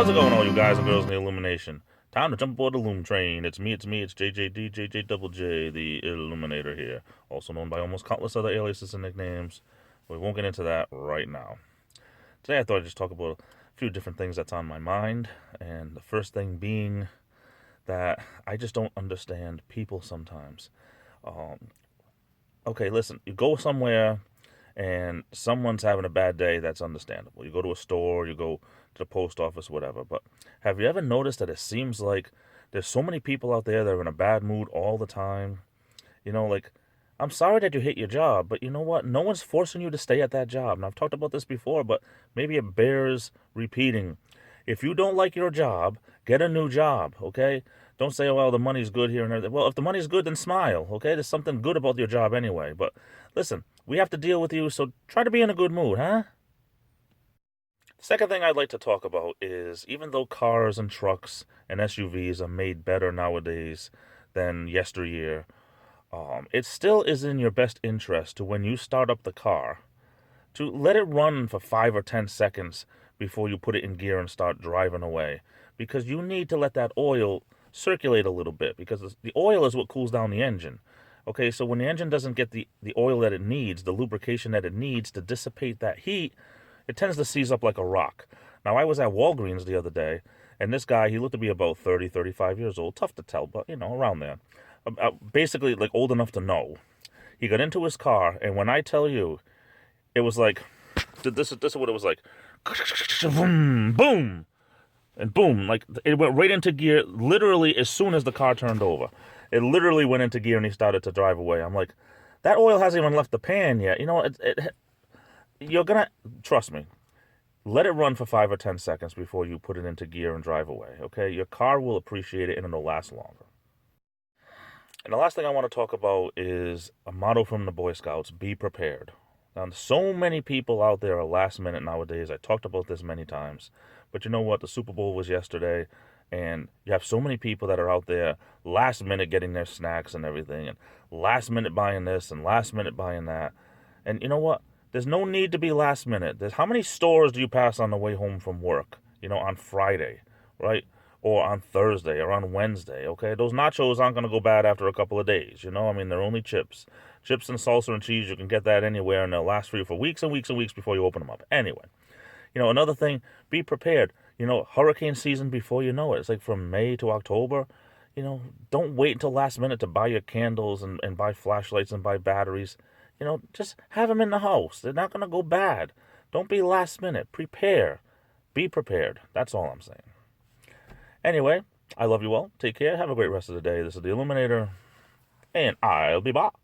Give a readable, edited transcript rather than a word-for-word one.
How's it going, all you guys and girls in the Illumination? Time to jump aboard the Loom train. It's me, it's JJD, the Illuminator here, also known by almost countless other aliases and nicknames. We won't get into that right now. Today I thought I'd just talk about a few different things that's on my mind, and the first thing being that I just don't understand people sometimes. Okay, listen, you go somewhere and someone's having a bad day, that's understandable. You go to a store, you go to the post office, whatever. But have you ever noticed that it seems like there's so many people out there that are in a bad mood all the time? Like, I'm sorry that you hate your job, but you know what? No one's forcing you to stay at that job. And I've talked about this before, but maybe it bears repeating. If you don't like your job, get a new job, okay? Don't say, oh, well, the money's good here and everything. Well, if the money's good, then smile, okay? There's something good about your job anyway. But listen, we have to deal with you, so try to be in a good mood, huh? Second thing I'd like to talk about is even though cars and trucks and SUVs are made better nowadays than yesteryear, it still is in your best interest to, when you start up the car, to let it run for 5 or 10 seconds before you put it in gear and start driving away. Because you need to let that oil circulate a little bit, because the oil is what cools down the engine. Okay, so when the engine doesn't get the oil that it needs, the lubrication that it needs to dissipate that heat, it tends to seize up like a rock. Now, I was at Walgreens the other day, and this guy, he looked to be about 30, 35 years old. Tough to tell, but, around there. Basically, like, old enough to know. He got into his car, and when I tell you, it was like, this is what it was like. Boom, boom, and boom. Like, it went right into gear literally as soon as the car turned over. It literally went into gear, and he started to drive away. I'm like, that oil hasn't even left the pan yet. You're going to, trust me, let it run for 5 or 10 seconds before you put it into gear and drive away, okay? Your car will appreciate it and it'll last longer. And the last thing I want to talk about is a motto from the Boy Scouts: be prepared. Now, so many people out there are last minute nowadays. I talked about this many times. But you know what? The Super Bowl was yesterday, and you have so many people that are out there last minute getting their snacks and everything, and last minute buying this and last minute buying that. And you know what? There's no need to be last minute. How many stores do you pass on the way home from work? On Friday, right? Or on Thursday or on Wednesday, okay? Those nachos aren't going to go bad after a couple of days, they're only chips. Chips and salsa and cheese, you can get that anywhere, and they'll last for you for weeks and weeks and weeks before you open them up. Anyway, another thing, be prepared. Hurricane season before you know it. It's like from May to October. Don't wait until last minute to buy your candles and buy flashlights and buy batteries. Just have them in the house. They're not going to go bad. Don't be last minute. Prepare. Be prepared. That's all I'm saying. Anyway, I love you all. Take care. Have a great rest of the day. This is the Illuminator, and I'll be back.